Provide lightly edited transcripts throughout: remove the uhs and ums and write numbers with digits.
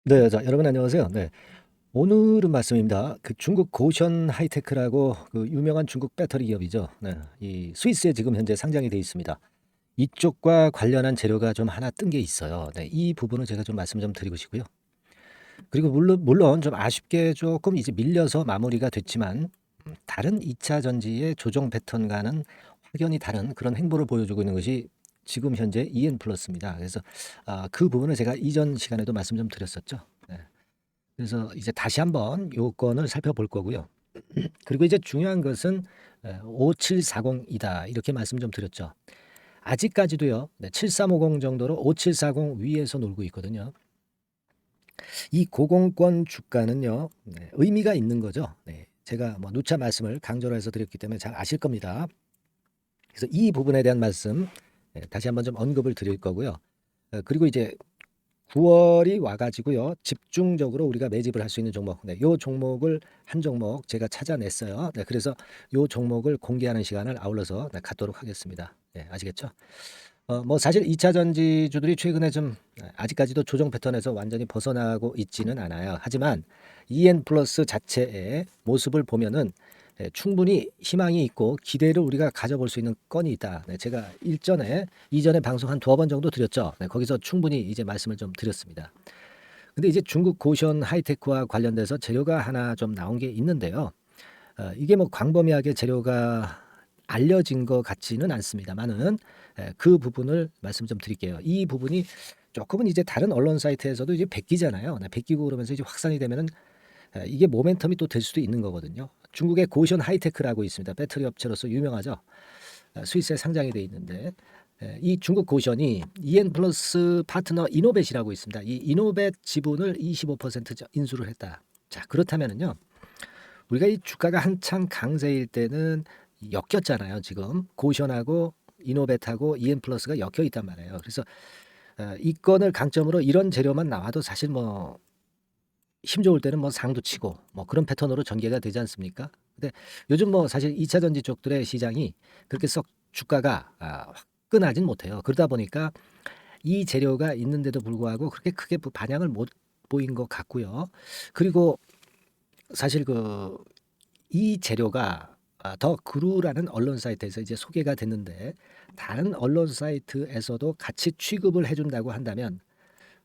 네. 자 여러분 안녕하세요. 네. 오늘은 말씀입니다. 그 중국 고션 하이테크라고 그 유명한 중국 배터리 기업이죠. 네. 이 스위스에 지금 현재 상장이 돼 있습니다. 이쪽과 관련한 재료가 좀 하나 뜬 게 있어요. 네. 이 부분을 제가 좀 말씀 좀 드리고 싶고요. 그리고 물론 좀 아쉽게 조금 이제 밀려서 마무리가 됐지만 다른 2차 전지의 조정 패턴과는 확연히 다른 그런 행보를 보여주고 있는 것이 지금 현재 EN플러스입니다. 그래서 그 부분을 제가 이전 시간에도 말씀 좀 드렸었죠. 네. 그래서 이제 다시 한번 요건을 살펴볼 거고요. 그리고 이제 중요한 것은 5740이다 이렇게 말씀 좀 드렸죠. 아직까지도요. 네, 7350 정도로 5740 위에서 놀고 있거든요. 이 고공권 주가는요. 네, 의미가 있는 거죠. 네, 제가 뭐 누차 말씀을 강조를 해서 드렸기 때문에 잘 아실 겁니다. 그래서 이 부분에 대한 말씀 다시 한번 좀 언급을 드릴 거고요. 그리고 이제 9월이 와 가지고요. 집중적으로 우리가 매집을 할 수 있는 종목. 네, 요 종목을 한 종목 제가 찾아냈어요. 네, 그래서 요 종목을 공개하는 시간을 아울러서 네, 갖도록 하겠습니다. 네, 아시겠죠? 뭐 사실 2차 전지주들이 최근에 좀 아직까지도 조정 패턴에서 완전히 벗어나고 있지는 않아요. 하지만 EN플러스 자체의 모습을 보면은 충분히 희망이 있고 기대를 우리가 가져볼 수 있는 건이 있다. 네, 제가 이전에 방송 한 2번 정도 드렸죠. 네, 거기서 충분히 이제 말씀을 좀 드렸습니다. 근데 이제 중국 고션 하이테크와 관련돼서 재료가 하나 좀 나온 게 있는데요. 이게 뭐 광범위하게 재료가 알려진 것 같지는 않습니다만은 그 부분을 말씀 좀 드릴게요. 이 부분이 조금은 이제 다른 언론 사이트에서도 이제 베끼잖아요. 네, 베끼고 그러면서 이제 확산이 되면은 이게 모멘텀이 또 될 수도 있는 거거든요. 중국의 고션 하이테크라고 있습니다. 배터리 업체로서 유명하죠. 스위스에 상장이 돼 있는데 이 중국 고션이 EN플러스 파트너 이노벳이라고 있습니다. 이 이노벳 지분을 25% 인수를 했다. 자 그렇다면은요. 우리가 이 주가가 한창 강세일 때는 엮였잖아요. 지금 고션하고 이노벳하고 EN플러스가 엮여 있단 말이에요. 그래서 이 건을 강점으로 이런 재료만 나와도 사실 뭐 힘 좋을 때는 뭐 상도 치고 뭐 그런 패턴으로 전개가 되지 않습니까? 근데 요즘 뭐 사실 2차 전지 쪽들의 시장이 그렇게 썩 주가가 화끈하진 못해요. 그러다 보니까 이 재료가 있는데도 불구하고 그렇게 크게 반향을 못 보인 것 같고요. 그리고 사실 이 재료가 더 그루라는 언론 사이트에서 이제 소개가 됐는데 다른 언론 사이트에서도 같이 취급을 해준다고 한다면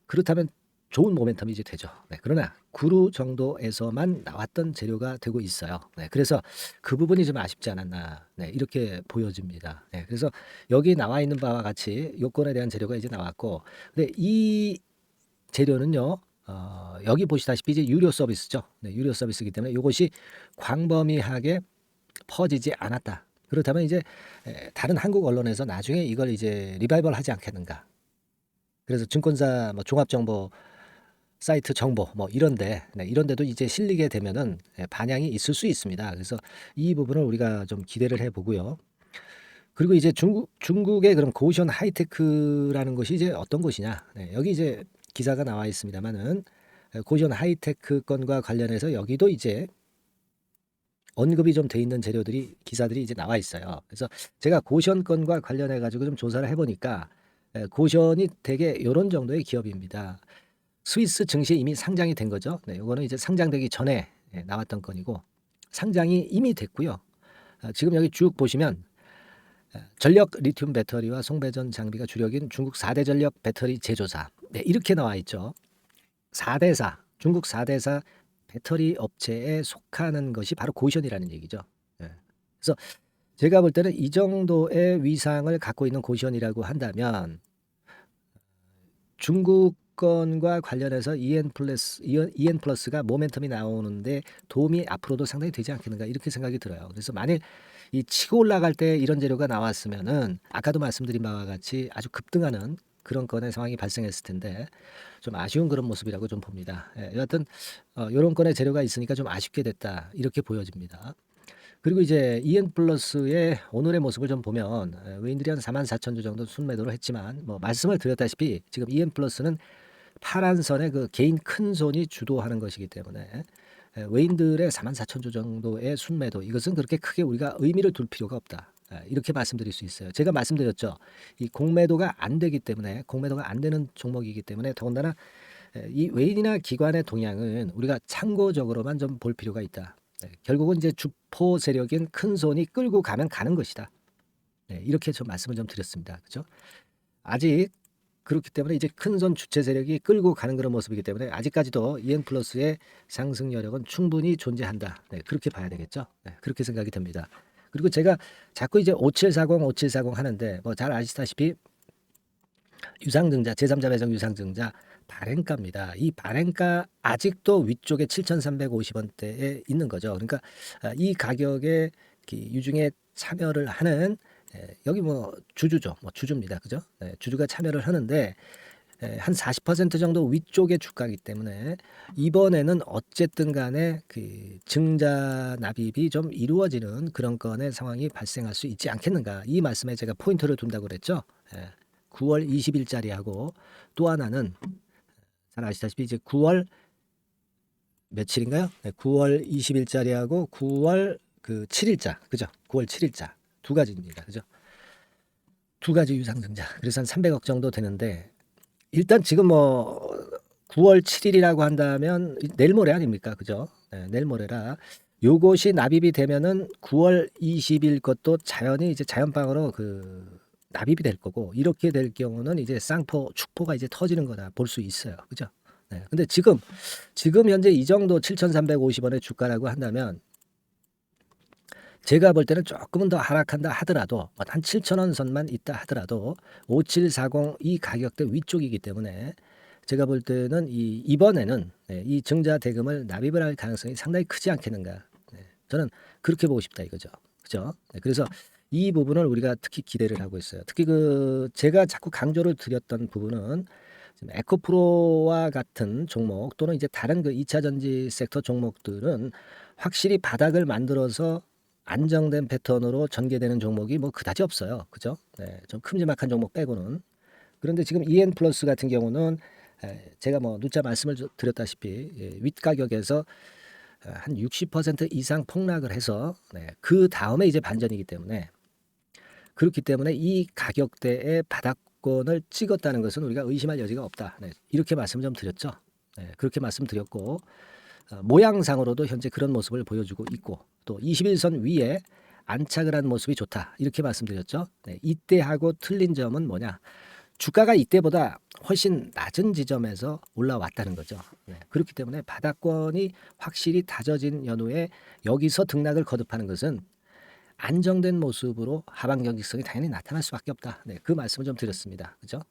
그렇다면 좋은 모멘텀이 이제 되죠. 네, 그러나 구루 정도에서만 나왔던 재료가 되고 있어요. 네, 그래서 그 부분이 좀 아쉽지 않았나. 네, 이렇게 보여집니다. 네, 그래서 여기 나와 있는 바와 같이 요건에 대한 재료가 이제 나왔고, 근데 이 재료는요. 여기 보시다시피 이제 유료 서비스죠. 네, 유료 서비스이기 때문에 이것이 광범위하게 퍼지지 않았다. 그렇다면 이제 다른 한국 언론에서 나중에 이걸 이제 리바이벌 하지 않겠는가. 그래서 증권사 뭐 종합정보 사이트 정보 뭐 이런데 네, 이런데도 이제 실리게 되면은 반향이 있을 수 있습니다. 그래서 이 부분을 우리가 좀 기대를 해보고요. 그리고 이제 중국의 그런 고션 하이테크라는 것이 이제 어떤 것이냐? 네, 여기 이제 기사가 나와 있습니다만은 고션 하이테크 건과 관련해서 여기도 이제 언급이 좀 돼 있는 재료들이 기사들이 이제 나와 있어요. 그래서 제가 고션 건과 관련해 가지고 좀 조사를 해보니까 고션이 되게 이런 정도의 기업입니다. 스위스 증시에 이미 상장이 된 거죠. 네, 요거는 이제 상장되기 전에 나왔던 건이고 상장이 이미 됐고요. 지금 여기 쭉 보시면 전력 리튬 배터리와 송배전 장비가 주력인 중국 4대 전력 배터리 제조사. 네, 이렇게 나와 있죠. 4대사, 중국 4대사 배터리 업체에 속하는 것이 바로 고션이라는 얘기죠. 네. 그래서 제가 볼 때는 이 정도의 위상을 갖고 있는 고션이라고 한다면 중국 건과 관련해서 EN플러스가 모멘텀이 나오는데 도움이 앞으로도 상당히 되지 않겠는가 이렇게 생각이 들어요. 그래서 만일 이 치고 올라갈 때 이런 재료가 나왔으면은 아까도 말씀드린 바와 같이 아주 급등하는 그런 건의 상황이 발생했을 텐데 좀 아쉬운 그런 모습이라고 좀 봅니다. 여하튼 요런 건의 재료가 있으니까 좀 아쉽게 됐다 이렇게 보여집니다. 그리고 이제 EN플러스의 오늘의 모습을 좀 보면 외인들이 한 44,000주 정도 순매도를 했지만 뭐 말씀을 드렸다시피 지금 EN플러스는 파란 선의 그 개인 큰 손이 주도하는 것이기 때문에 외인들의 44,000주 정도의 순매도 이것은 그렇게 크게 우리가 의미를 둘 필요가 없다. 이렇게 말씀드릴 수 있어요. 제가 말씀드렸죠. 이 공매도가 안 되기 때문에 공매도가 안 되는 종목이기 때문에 더군다나 이 외인이나 기관의 동향은 우리가 참고적으로만 좀 볼 필요가 있다. 결국은 이제 주포 세력인 큰 손이 끌고 가면 가는 것이다. 이렇게 좀 말씀을 좀 드렸습니다. 그죠? 아직 그렇기 때문에 이제 큰 손 주체 세력이 끌고 가는 그런 모습이기 때문에 아직까지도 EN 플러스의 상승 여력은 충분히 존재한다. 그렇게 봐야 되겠죠. 그렇게 생각이 듭니다. 그리고 제가 자꾸 이제 5740 하는데 뭐 잘 아시다시피 유상증자 제3자 배정 유상증자 발행가입니다. 이 발행가 아직도 위쪽에 7,350원대에 있는 거죠. 그러니까 이 가격에 유중에 참여를 하는 여기 뭐 주주죠. 뭐 주주입니다. 그죠? 주주가 참여를 하는데 한 40% 정도 위쪽의 주가이기 때문에 이번에는 어쨌든 간에 그 증자 납입이 좀 이루어지는 그런 건의 상황이 발생할 수 있지 않겠는가. 이 말씀에 제가 포인트를 둔다고 그랬죠. 9월 20일짜리하고 또 하나는 잘 아시다시피 이제 9월 며칠인가요? 9월 20일짜리하고 9월 그 7일자. 그죠? 9월 7일자. 두 가지입니다. 그죠? 두 가지 유상증자. 그래서 한 300억 정도 되는데 일단 지금 뭐 9월 7일이라고 한다면 내일 모레 아닙니까? 그죠? 내일 모레라 요것이 납입이 되면은 9월 20일 것도 자연히 이제 자연방으로 그 납입이 될 거고 이렇게 될 경우는 이제 쌍포 축포가 이제 터지는 거다 볼 수 있어요. 그죠? 근데 지금 현재 이 정도 7,350원의 주가라고 한다면 제가 볼 때는 조금은 더 하락한다 하더라도 한 7,000원 선만 있다 하더라도 5740 이 가격대 위쪽이기 때문에 제가 볼 때는 이번에는 이 증자 대금을 납입을 할 가능성이 상당히 크지 않겠는가. 저는 그렇게 보고 싶다 이거죠. 그죠? 그래서 이 부분을 우리가 특히 기대를 하고 있어요. 특히 그 제가 자꾸 강조를 드렸던 부분은 에코프로와 같은 종목 또는 이제 다른 그 2차 전지 섹터 종목들은 확실히 바닥을 만들어서 안정된 패턴으로 전개되는 종목이 뭐 그다지 없어요. 그죠? 좀 큼지막한 종목 빼고는. 그런데 지금 EN 플러스 같은 경우는 제가 뭐 누차 말씀을 드렸다시피 윗 가격에서 한 60% 이상 폭락을 해서 그 다음에 이제 반전이기 때문에 그렇기 때문에 이 가격대의 바닥권을 찍었다는 것은 우리가 의심할 여지가 없다. 이렇게 말씀 좀 드렸죠. 그렇게 말씀드렸고 모양상으로도 현재 그런 모습을 보여주고 있고 또 21선 위에 안착을 한 모습이 좋다. 이렇게 말씀드렸죠. 이때하고 틀린 점은 뭐냐? 주가가 이때보다 훨씬 낮은 지점에서 올라왔다는 거죠. 그렇기 때문에 바닥권이 확실히 다져진 연후에 여기서 등락을 거듭하는 것은 안정된 모습으로 하방 경직성이 당연히 나타날 수밖에 없다. 그 말씀을 좀 드렸습니다. 그죠?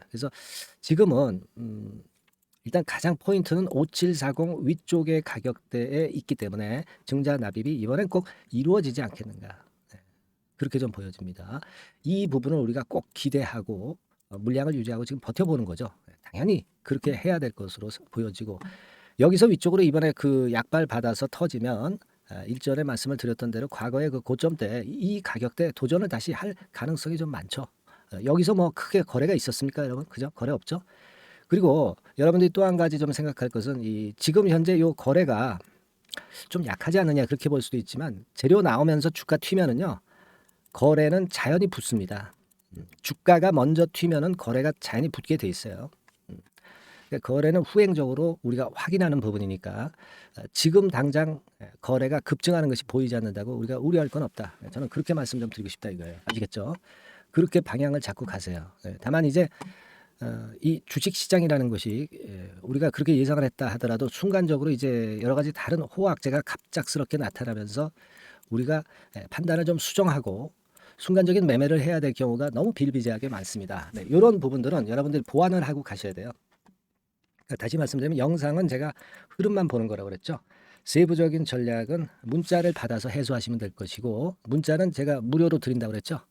그래서 지금은 일단 가장 포인트는 5740 위쪽의 가격대에 있기 때문에 증자 납입이 이번엔 꼭 이루어지지 않겠는가. 그렇게 좀 보여집니다. 이 부분을 우리가 꼭 기대하고 물량을 유지하고 지금 버텨보는 거죠. 당연히 그렇게 해야 될 것으로 보여지고 여기서 위쪽으로 이번에 그 약발 받아서 터지면 일전에 말씀을 드렸던 대로 과거의 그 고점 때 이 가격대 도전을 다시 할 가능성이 좀 많죠. 여기서 뭐 크게 거래가 있었습니까, 여러분? 그죠? 거래 없죠? 그리고 여러분들이 또 한 가지 좀 생각할 것은 이 지금 현재 요 거래가 좀 약하지 않느냐 그렇게 볼 수도 있지만 재료 나오면서 주가 튀면은요 거래는 자연히 붙습니다. 주가가 먼저 튀면은 거래가 자연히 붙게 돼 있어요. 그러니까 거래는 후행적으로 우리가 확인하는 부분이니까 지금 당장 거래가 급증하는 것이 보이지 않는다고 우리가 우려할 건 없다. 저는 그렇게 말씀 좀 드리고 싶다 이거예요. 아시겠죠? 그렇게 방향을 잡고 가세요. 다만 이제 이 주식 시장이라는 것이 우리가 그렇게 예상을 했다 하더라도 순간적으로 이제 여러 가지 다른 호황제가 갑작스럽게 나타나면서 우리가 판단을 좀 수정하고 순간적인 매매를 해야 될 경우가 너무 비일비재하게 많습니다. 이런 부분들은 여러분들이 보완을 하고 가셔야 돼요. 그러니까 다시 말씀드리면 영상은 제가 흐름만 보는 거라고 그랬죠. 세부적인 전략은 문자를 받아서 해소하시면 될 것이고 문자는 제가 무료로 드린다고 그랬죠.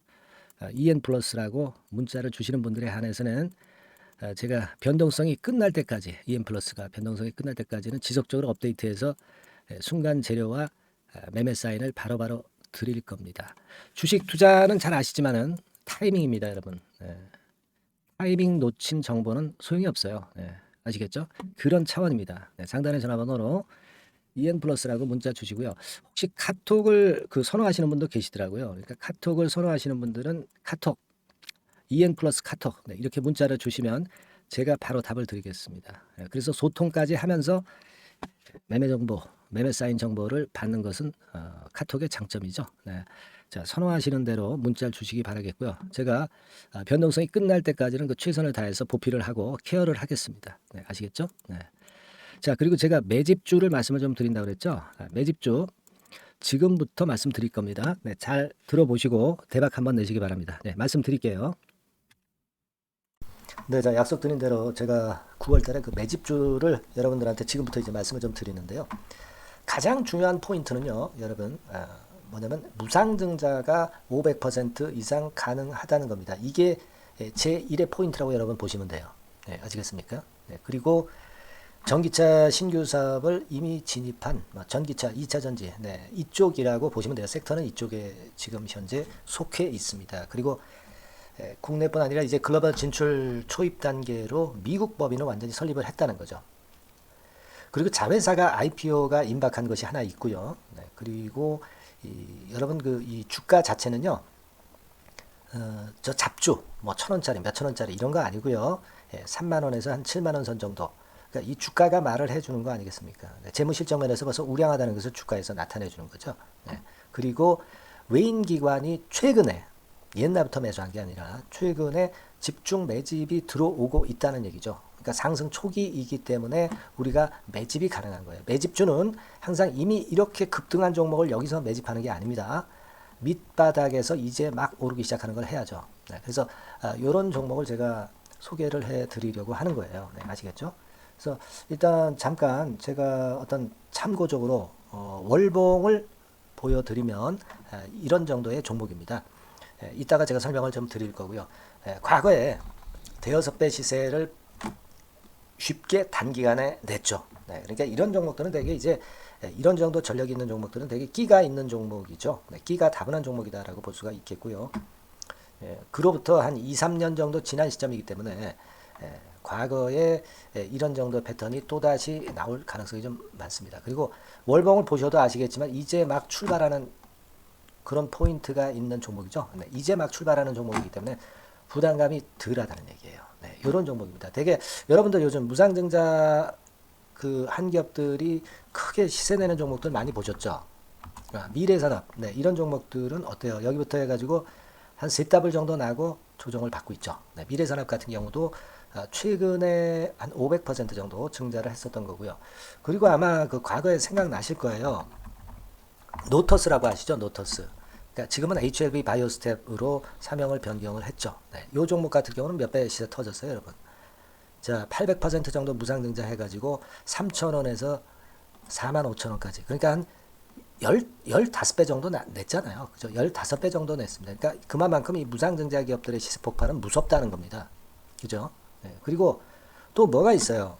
EN 플러스라고 문자를 주시는 분들에 한해서는 제가 변동성이 끝날 때까지 EN 플러스가 변동성이 끝날 때까지는 지속적으로 업데이트해서 순간 재료와 매매 사인을 바로바로 드릴 겁니다. 주식 투자는 잘 아시지만은 타이밍입니다, 여러분. 타이밍 놓친 정보는 소용이 없어요. 아시겠죠? 그런 차원입니다. 상단의 전화번호로 EN 플러스라고 문자 주시고요. 혹시 카톡을 그 선호하시는 분도 계시더라고요. 그러니까 카톡을 선호하시는 분들은 카톡 EN 플러스 카톡 이렇게 문자를 주시면 제가 바로 답을 드리겠습니다. 그래서 소통까지 하면서 매매 정보, 매매 사인 정보를 받는 것은 카톡의 장점이죠. 네. 자, 선호하시는 대로 문자를 주시기 바라겠고요. 제가 변동성이 끝날 때까지는 그 최선을 다해서 보필을 하고 케어를 하겠습니다. 네, 아시겠죠? 네. 자, 그리고 제가 매집주를 말씀을 좀 드린다고 그랬죠. 매집주 지금부터 말씀드릴 겁니다. 네, 잘 들어보시고 대박 한번 내시기 바랍니다. 네, 말씀드릴게요. 네, 자, 약속드린 대로 제가 9월 달에 그 매집주를 여러분들한테 지금부터 이제 말씀을 좀 드리는데요. 가장 중요한 포인트는요, 여러분, 뭐냐면 무상증자가 500% 이상 가능하다는 겁니다. 이게 제1의 포인트라고 여러분 보시면 돼요. 네, 아시겠습니까? 네, 그리고 전기차 신규 사업을 이미 진입한 전기차 2차 전지, 네, 이쪽이라고 보시면 돼요. 섹터는 이쪽에 지금 현재 속해 있습니다. 그리고 국내뿐 아니라 이제 글로벌 진출 초입 단계로 미국 법인을 완전히 설립을 했다는 거죠. 그리고 자회사가 IPO가 임박한 것이 하나 있고요. 네, 그리고 여러분 이 주가 자체는요. 저 잡주 뭐 1,000원짜리 몇천 원짜리 이런 거 아니고요. 3만 원에서 한 7만 원 선 정도. 그러니까 이 주가가 말을 해주는 거 아니겠습니까? 네, 재무실적 면에서 벌써 우량하다는 것을 주가에서 나타내 주는 거죠. 네, 그리고 외인 기관이 최근에 옛날부터 매수한 게 아니라 최근에 집중 매집이 들어오고 있다는 얘기죠. 그러니까 상승 초기이기 때문에 우리가 매집이 가능한 거예요. 매집주는 항상 이미 이렇게 급등한 종목을 여기서 매집하는 게 아닙니다. 밑바닥에서 이제 막 오르기 시작하는 걸 해야죠. 네, 그래서 이런 종목을 제가 소개를 해드리려고 하는 거예요. 네, 아시겠죠? 그래서 일단 잠깐 제가 어떤 참고적으로 월봉을 보여드리면 이런 정도의 종목입니다. 이따가 제가 설명을 좀 드릴 거고요. 과거에 대여섯 배 시세를 쉽게 단기간에 냈죠. 네, 그러니까 이런 종목들은 되게 이제 이런 정도 전력이 있는 종목들은 되게 끼가 있는 종목이죠. 네, 끼가 다분한 종목이다라고 볼 수가 있겠고요. 그로부터 한 2, 3년 정도 지난 시점이기 때문에 과거에 이런 정도 패턴이 또다시 나올 가능성이 좀 많습니다. 그리고 월봉을 보셔도 아시겠지만 이제 막 출발하는 그런 포인트가 있는 종목이죠. 네, 이제 막 출발하는 종목이기 때문에 부담감이 덜하다는 얘기예요. 네, 이런 종목입니다. 되게 여러분들 요즘 무상증자 그 한 기업들이 크게 시세 내는 종목들 많이 보셨죠? 미래산업, 네, 이런 종목들은 어때요? 여기부터 해가지고 한 세 더블 정도 나고 조정을 받고 있죠. 네, 미래산업 같은 경우도 최근에 한 500% 정도 증자를 했었던 거고요. 그리고 아마 그 과거에 생각나실 거예요. 노터스라고 아시죠? 노터스. 그러니까 지금은 HLB 바이오스텝으로 사명을 변경을 했죠. 네, 이 종목 같은 경우는 몇 배 시세 터졌어요, 여러분. 자, 800% 정도 무상증자 해가지고 3,000원에서 45,000원까지. 그러니까 한 15배 정도 냈잖아요. 그죠? 15배 정도 냈습니다. 그러니까 그만큼 이 무상증자 기업들의 시세 폭발은 무섭다는 겁니다. 그죠? 네, 그리고 또 뭐가 있어요?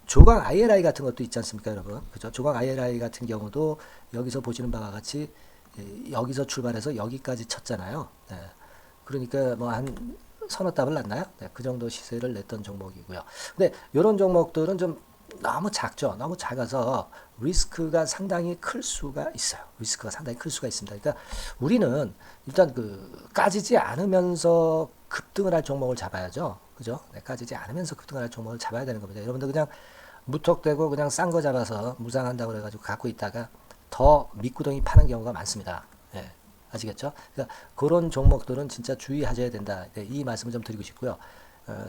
조강 IRI 같은 것도 있지 않습니까, 여러분? 그죠? 조강 IRI 같은 경우도 여기서 보시는 바와 같이 여기서 출발해서 여기까지 쳤잖아요. 네. 그러니까 뭐 한 서너 답을 났나요? 네, 그 정도 시세를 냈던 종목이고요. 근데 이런 종목들은 좀 너무 작죠. 너무 작아서 리스크가 상당히 클 수가 있어요. 리스크가 상당히 클 수가 있습니다. 그러니까 우리는 일단 그 까지지 않으면서 급등을 할 종목을 잡아야죠. 그죠? 네, 까지지 않으면서 급등을 할 종목을 잡아야 되는 겁니다. 여러분들 그냥 무턱대고 그냥 싼 거 잡아서 무상한다고 그래가지고 갖고 있다가 더 밑구덩이 파는 경우가 많습니다. 예, 아시겠죠? 그러니까 그런 종목들은 진짜 주의하셔야 된다. 네, 이 말씀을 좀 드리고 싶고요.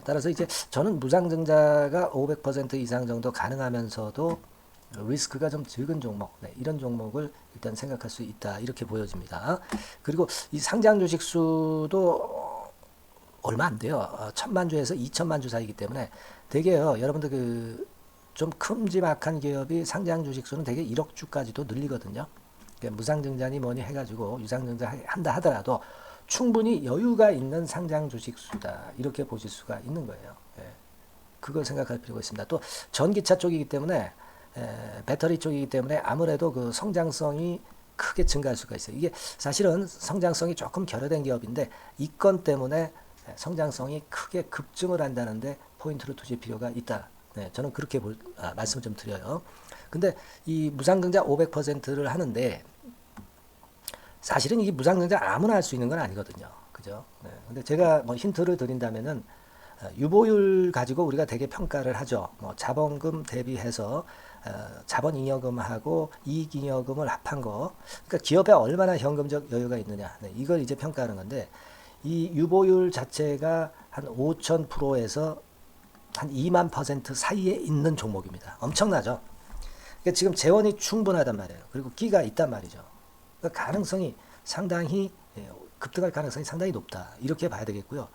따라서 이제 저는 무상증자가 500% 이상 정도 가능하면서도 리스크가 좀 적은 종목, 네, 이런 종목을 일단 생각할 수 있다. 이렇게 보여집니다. 그리고 이 상장 주식 수도 얼마 안 돼요. 1,000만 주에서 2천만 주 사이기 때문에 되게요. 여러분들 그 좀 큼지막한 기업이 상장 주식 수는 되게 1억 주까지도 늘리거든요. 그러니까 무상증자니 뭐니 해가지고 유상증자 한다 하더라도 충분히 여유가 있는 상장 주식 수다. 이렇게 보실 수가 있는 거예요. 예. 그걸 생각할 필요가 있습니다. 또 전기차 쪽이기 때문에 배터리 쪽이기 때문에 아무래도 그 성장성이 크게 증가할 수가 있어요. 이게 사실은 성장성이 조금 결여된 기업인데 이 건 때문에 성장성이 크게 급증을 한다는데 포인트를 두실 필요가 있다. 네, 저는 그렇게 말씀을 좀 드려요. 근데 이 무상증자 500%를 하는데 사실은 이게 무상증자 아무나 할 수 있는 건 아니거든요. 그죠? 네, 근데 제가 뭐 힌트를 드린다면은 유보율 가지고 우리가 되게 평가를 하죠. 뭐 자본금 대비해서 자본잉여금하고 이익잉여금을 합한 거, 그러니까 기업에 얼마나 현금적 여유가 있느냐, 네, 이걸 이제 평가하는 건데 이 유보율 자체가 한 5,000%에서 한 2만% 사이에 있는 종목입니다. 엄청나죠. 그러니까 지금 재원이 충분하단 말이에요. 그리고 끼가 있단 말이죠. 그러니까 가능성이 상당히 급등할 가능성이 상당히 높다. 이렇게 봐야 되겠고요.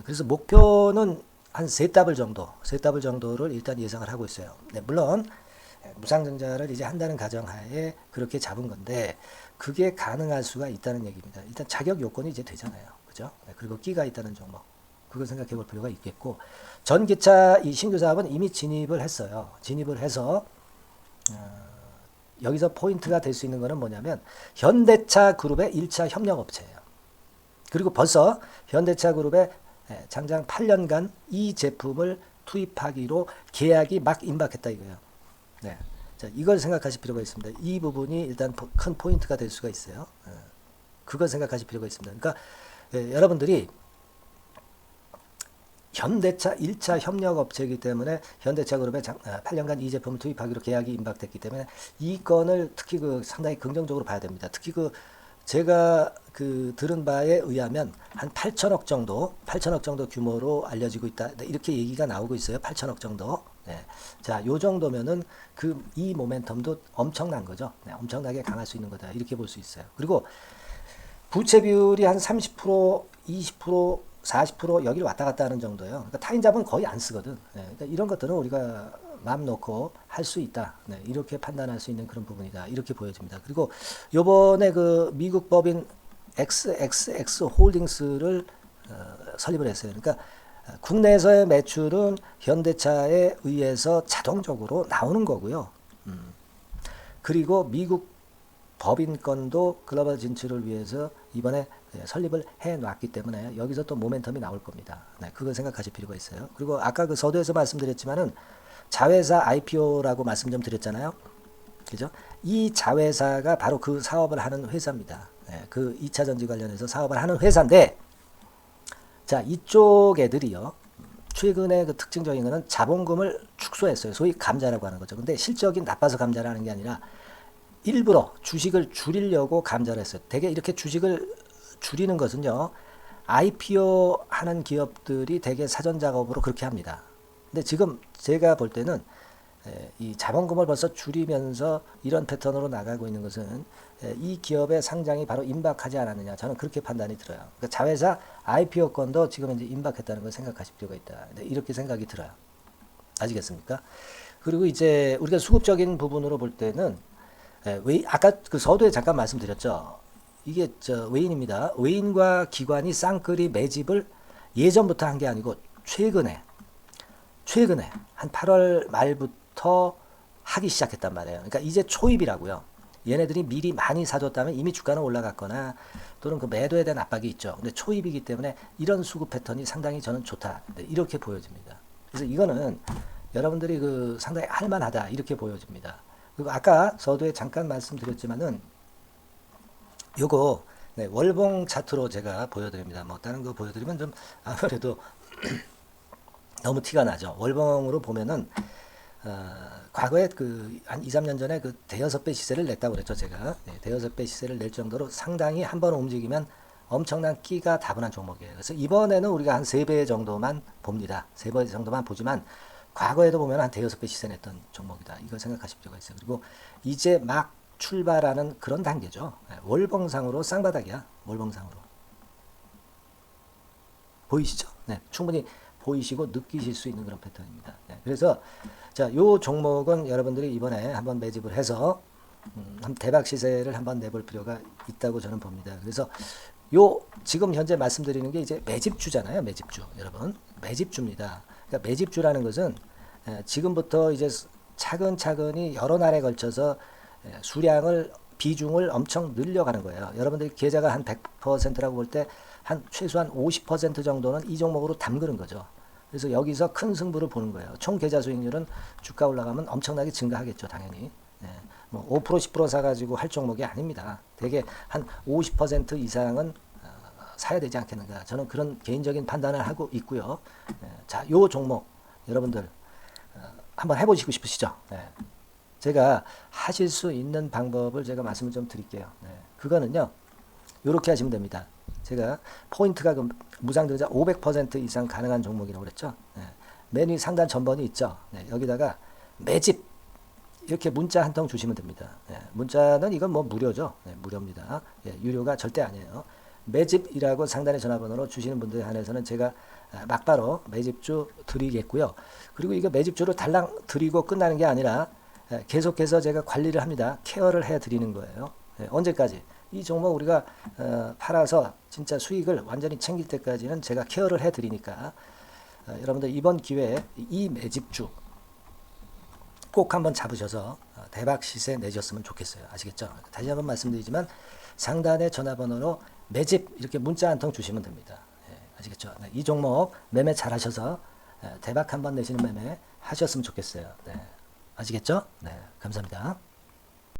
그래서 목표는 한 세 더블 정도를 일단 예상을 하고 있어요. 네, 물론 무상증자를 이제 한다는 가정하에 그렇게 잡은 건데 그게 가능할 수가 있다는 얘기입니다. 일단 자격 요건이 이제 되잖아요. 그죠? 네, 그리고 끼가 있다는 종목. 그걸 생각해 볼 필요가 있겠고 전기차 이 신규 사업은 이미 진입을 했어요. 진입을 해서 여기서 포인트가 될 수 있는 거는 뭐냐면 현대차 그룹의 1차 협력업체예요. 그리고 벌써 현대차 그룹의 장장 8년간 이 제품을 투입하기로 계약이 막 임박했다 이거예요. 네. 자, 이걸 생각하실 필요가 있습니다. 이 부분이 일단 큰 포인트가 될 수가 있어요. 그걸 생각하실 필요가 있습니다. 그러니까 여러분들이 현대차 1차 협력업체이기 때문에 현대차 그룹에 8년간 이 제품을 투입하기로 계약이 임박됐기 때문에 이 건을 특히 상당히 긍정적으로 봐야 됩니다. 특히 제가 들은 바에 의하면 한 8천억 정도 규모로 알려지고 있다. 이렇게 얘기가 나오고 있어요. 8천억 정도. 네. 자, 요 정도면은 이 모멘텀도 엄청난 거죠. 네, 엄청나게 강할 수 있는 거다. 이렇게 볼 수 있어요. 그리고 부채 비율이 한 30%, 20%, 40% 여기를 왔다 갔다 하는 정도예요. 그러니까 타인자본 거의 안 쓰거든. 네, 그러니까 이런 것들은 우리가 마음 놓고 할 수 있다. 네, 이렇게 판단할 수 있는 그런 부분이다. 이렇게 보여집니다. 그리고 요번에 미국 법인 XXX 홀딩스를 설립을 했어요. 그러니까 국내에서의 매출은 현대차에 의해서 자동적으로 나오는 거고요. 그리고 미국 법인권도 글로벌 진출을 위해서 이번에 설립을 해놨기 때문에 여기서 또 모멘텀이 나올 겁니다. 네, 그걸 생각하실 필요가 있어요. 그리고 아까 서두에서 말씀드렸지만은 자회사 IPO라고 말씀 좀 드렸잖아요. 그죠? 이 자회사가 바로 그 사업을 하는 회사입니다. 네, 그 2차 전지 관련해서 사업을 하는 회사인데, 자, 이쪽 애들이요. 최근에 특징적인 거는 자본금을 축소했어요. 소위 감자라고 하는 거죠. 근데 실적이 나빠서 감자를 하는 게 아니라 일부러 주식을 줄이려고 감자를 했어요. 되게 이렇게 주식을 줄이는 것은요, IPO 하는 기업들이 되게 사전 작업으로 그렇게 합니다. 근데 지금 제가 볼 때는 이 자본금을 벌써 줄이면서 이런 패턴으로 나가고 있는 것은 이 기업의 상장이 바로 임박하지 않았느냐, 저는 그렇게 판단이 들어요. 그러니까 자회사 IPO권도 지금 이제 임박했다는 걸 생각하실 필요가 있다. 이렇게 생각이 들어요. 아시겠습니까? 그리고 이제 우리가 수급적인 부분으로 볼 때는 아까 서두에 잠깐 말씀드렸죠. 이게 외인입니다. 외인과 기관이 쌍끌이 매집을 예전부터 한 게 아니고 최근에 한 8월 말부터 하기 시작했단 말이에요. 그러니까 이제 초입이라고요. 얘네들이 미리 많이 사줬다면 이미 주가는 올라갔거나 또는 매도에 대한 압박이 있죠. 근데 초입이기 때문에 이런 수급 패턴이 상당히 저는 좋다. 이렇게 보여집니다. 그래서 이거는 여러분들이 상당히 할만하다. 이렇게 보여집니다. 그리고 아까 서두에 잠깐 말씀드렸지만은 요거 월봉 차트로 제가 보여드립니다. 뭐 다른 거 보여드리면 좀 아무래도 너무 티가 나죠. 월봉으로 보면은 과거에 한 2, 3년 전에 대여섯 배 시세를 냈다고 그랬죠. 제가 대여섯 배 시세를 낼 정도로 상당히 한 번 움직이면 엄청난 끼가 다분한 종목이에요. 그래서 이번에는 우리가 한 3배 정도만 봅니다. 3배 정도만 보지만 과거에도 보면 한 대여섯 배 시세 냈던 종목이다. 이걸 생각하실 필요가 있어요. 그리고 이제 막 출발하는 그런 단계죠. 월봉상으로 쌍바닥이야. 월봉상으로. 보이시죠? 네, 충분히 보이시고 느끼실 수 있는 그런 패턴입니다. 네, 그래서 자, 요 종목은 여러분들이 이번에 한번 매집을 해서 대박 시세를 한번 내볼 필요가 있다고 저는 봅니다. 그래서 지금 현재 말씀드리는 게 이제 매집주잖아요. 매집주. 여러분, 매집주입니다. 그러니까 매집주라는 것은 지금부터 이제 차근차근히 여러 날에 걸쳐서 비중을 엄청 늘려가는 거예요. 여러분들이 계좌가 한 100%라고 볼 때 한 최소한 50% 정도는 이 종목으로 담그는 거죠. 그래서 여기서 큰 승부를 보는 거예요. 총 계좌 수익률은 주가 올라가면 엄청나게 증가하겠죠, 당연히. 뭐 5% 10% 사가지고 할 종목이 아닙니다. 되게 한 50% 이상은 사야 되지 않겠는가. 저는 그런 개인적인 판단을 하고 있고요. 자, 요 종목 여러분들 한번 해보시고 싶으시죠? 제가 하실 수 있는 방법을 제가 말씀을 좀 드릴게요. 그거는요. 이렇게 하시면 됩니다. 제가 포인트가 무상증자 500% 이상 가능한 종목이라고 그랬죠. 맨 위 상단 전번이 있죠. 여기다가 매집 이렇게 문자 한 통 주시면 됩니다. 문자는 이건 뭐 무료죠. 무료입니다. 유료가 절대 아니에요. 매집이라고 상단의 전화번호로 주시는 분들에 한해서는 제가 막바로 매집주 드리겠고요. 그리고 이거 매집주를 달랑 드리고 끝나는 게 아니라 계속해서 제가 관리를 합니다. 케어를 해 드리는 거예요. 언제까지? 이 종목 우리가 팔아서 진짜 수익을 완전히 챙길 때까지는 제가 케어를 해 드리니까 여러분들 이번 기회에 이 매집주 꼭 한번 잡으셔서 대박 시세 내셨으면 좋겠어요. 아시겠죠? 다시 한번 말씀드리지만 상단의 전화번호로 매집 이렇게 문자 한 통 주시면 됩니다. 아시겠죠? 이 종목 매매 잘 하셔서 대박 한번 내시는 매매 하셨으면 좋겠어요. 아시겠죠? 감사합니다.